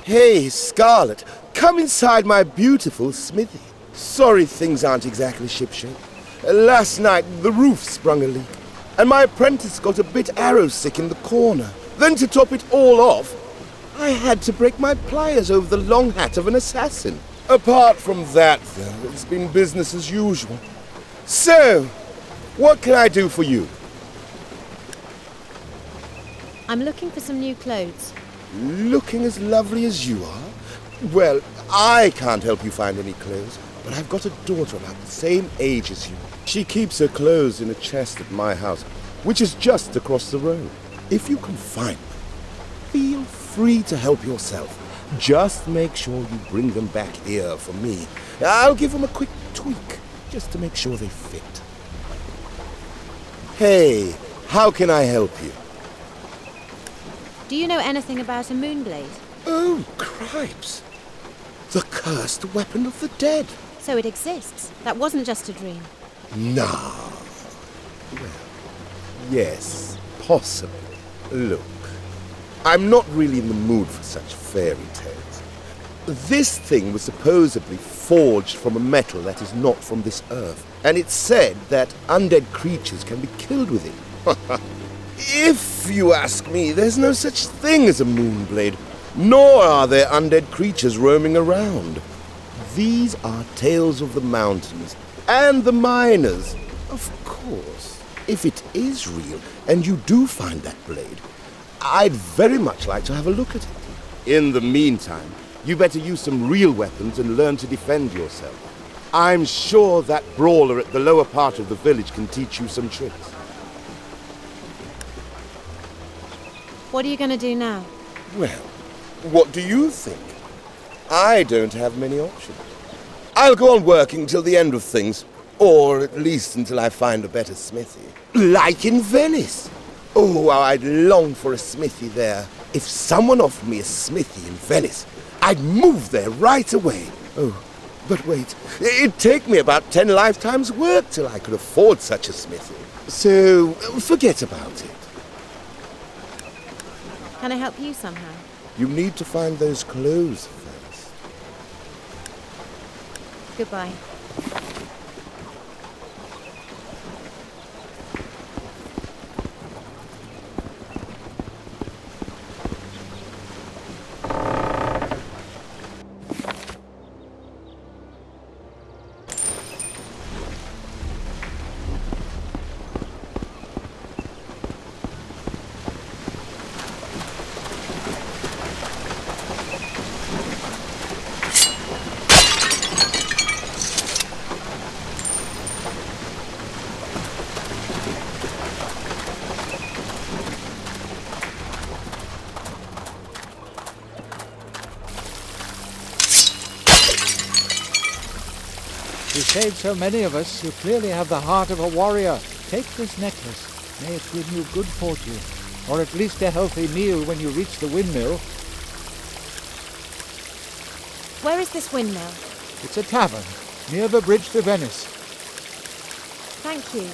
Hey, Scarlett, come inside my beautiful smithy. Sorry things aren't exactly shipshape. Last night, the roof sprung a leak, and my apprentice got a bit arrow-sick in the corner. Then to top it all off, I had to break my pliers over the long hat of an assassin. Apart from that, though, it's been business as usual. So, what can I do for you? I'm looking for some new clothes. Looking as lovely as you are? Well, I can't help you find any clothes, but I've got a daughter about the same age as you. She keeps her clothes in a chest at my house, which is just across the road. If you can find them, feel free to help yourself. Just make sure you bring them back here for me. I'll give them a quick tweak, just to make sure they fit. Hey, how can I help you? Do you know anything about a moonblade? Oh, cripes. The cursed weapon of the dead. So it exists. That wasn't just a dream. No. Well, yes, possibly. Look, I'm not really in the mood for such fairy tales. This thing was supposedly forged from a metal that is not from this earth, and it's said that undead creatures can be killed with it. If you ask me, there's no such thing as a moonblade, nor are there undead creatures roaming around. These are tales of the mountains and the miners. Of course, if it is real and you do find that blade, I'd very much like to have a look at it. In the meantime, you better use some real weapons and learn to defend yourself. I'm sure that brawler at the lower part of the village can teach you some tricks. What are you going to do now? Well, what do you think? I don't have many options. I'll go on working till the end of things, or at least until I find a better smithy. Like in Venice. Oh, how I'd long for a smithy there. If someone offered me a smithy in Venice, I'd move there right away. Oh, but wait, it'd take me about 10 lifetimes' work till I could afford such a smithy. So, forget about it. Can I help you somehow? You need to find those clothes first. Goodbye. You saved so many of us. You clearly have the heart of a warrior. Take this necklace. May it bring you good fortune, or at least a healthy meal when you reach the windmill. Where is this windmill? It's a tavern near the bridge to Venice. Thank you.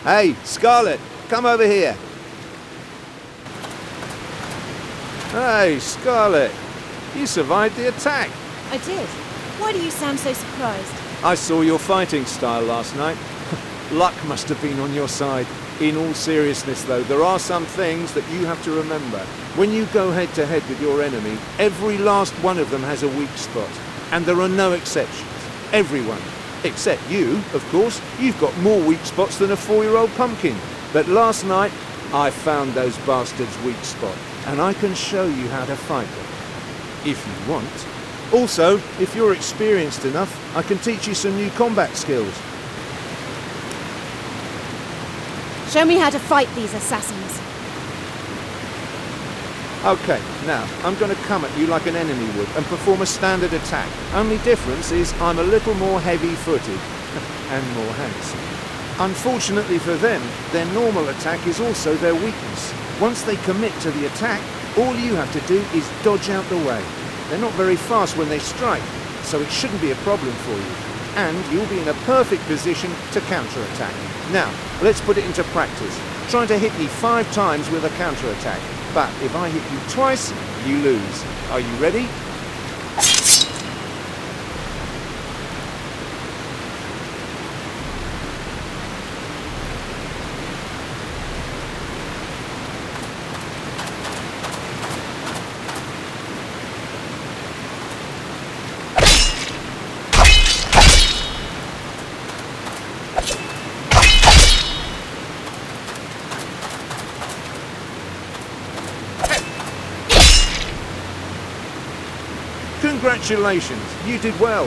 Hey, Scarlett, come over here. Hey, Scarlett, you survived the attack. I did. Why do you sound so surprised? I saw your fighting style last night. Luck must have been on your side. In all seriousness, though, there are some things that you have to remember. When you go head-to-head with your enemy, every last one of them has a weak spot. And there are no exceptions. Everyone. Except you, of course. You've got more weak spots than a 4-year-old pumpkin. But last night, I found those bastards' weak spot. And I can show you how to fight them. If you want. Also, if you're experienced enough, I can teach you some new combat skills. Show me how to fight these assassins. Okay, now, I'm going to come at you like an enemy would and perform a standard attack. Only difference is I'm a little more heavy-footed and more handsome. Unfortunately for them, their normal attack is also their weakness. Once they commit to the attack, all you have to do is dodge out the way. They're not very fast when they strike, so it shouldn't be a problem for you. And you'll be in a perfect position to counter-attack. Now, let's put it into practice. Try to hit me 5 times with a counter-attack. But if I hit you twice, you lose. Are you ready? Congratulations, you did well.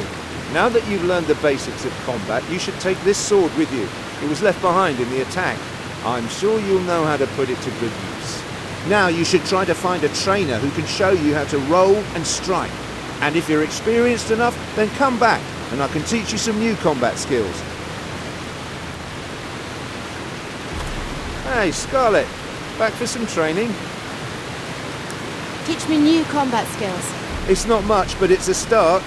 Now that you've learned the basics of combat, you should take this sword with you. It was left behind in the attack. I'm sure you'll know how to put it to good use. Now you should try to find a trainer who can show you how to roll and strike. And if you're experienced enough, then come back and I can teach you some new combat skills. Hey, Scarlett, back for some training? Teach me new combat skills. It's not much, but it's a start.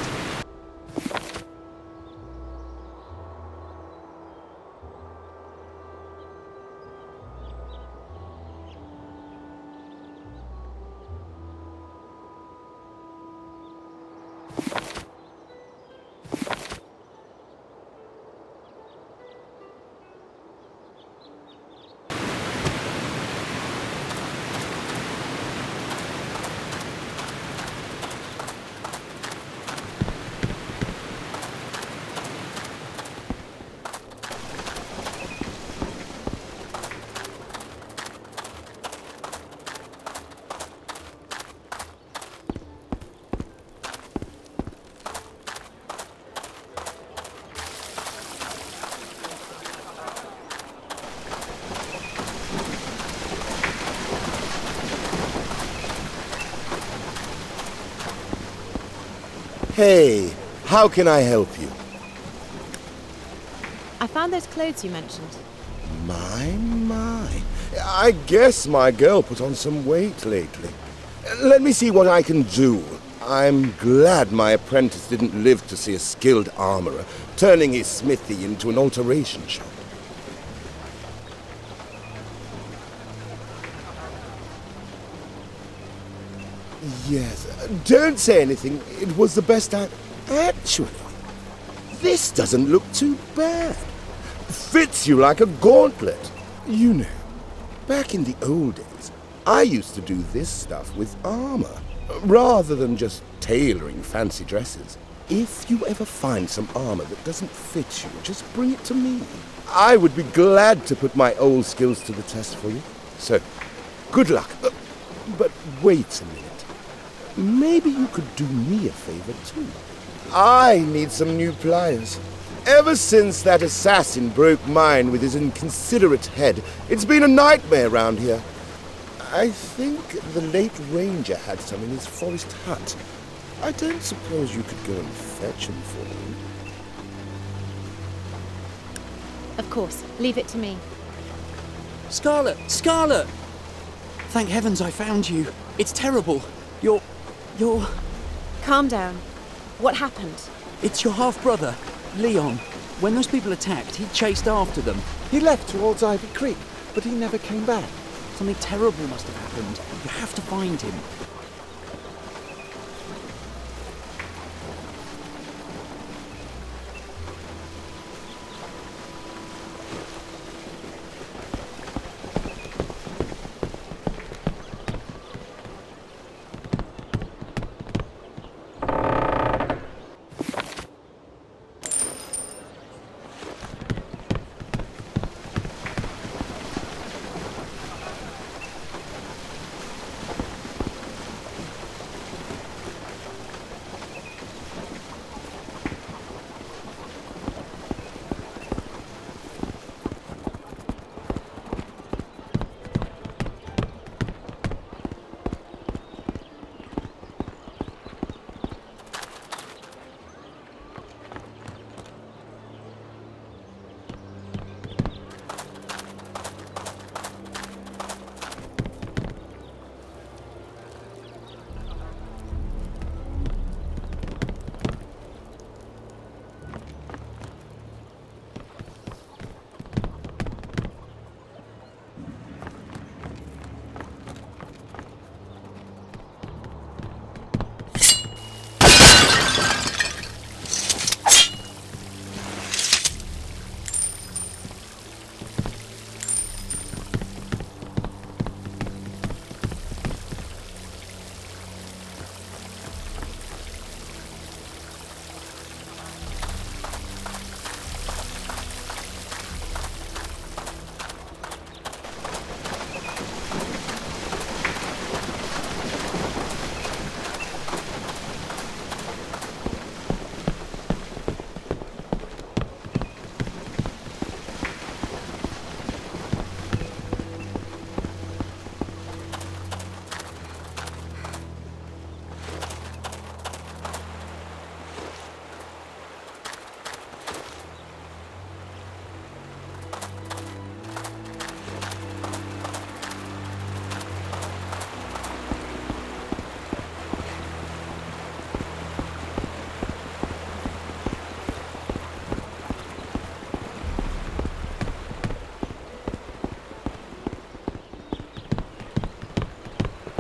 Hey, how can I help you? I found those clothes you mentioned. My. I guess my girl put on some weight lately. Let me see what I can do. I'm glad my apprentice didn't live to see a skilled armorer turning his smithy into an alteration shop. Yes, don't say anything. It was the best I... Actually, this doesn't look too bad. Fits you like a gauntlet. You know, back in the old days, I used to do this stuff with armor, rather than just tailoring fancy dresses. If you ever find some armor that doesn't fit you, just bring it to me. I would be glad to put my old skills to the test for you. So, good luck. But wait a minute. Maybe you could do me a favor too. I need some new pliers. Ever since that assassin broke mine with his inconsiderate head, it's been a nightmare around here. I think the late ranger had some in his forest hut. I don't suppose you could go and fetch them for me. Of course, leave it to me. Scarlett! Scarlett! Thank heavens I found you. It's terrible. You're... Calm down. What happened? It's your half-brother, Leon. When those people attacked, he chased after them. He left towards Ivy Creek, but he never came back. Something terrible must have happened. You have to find him.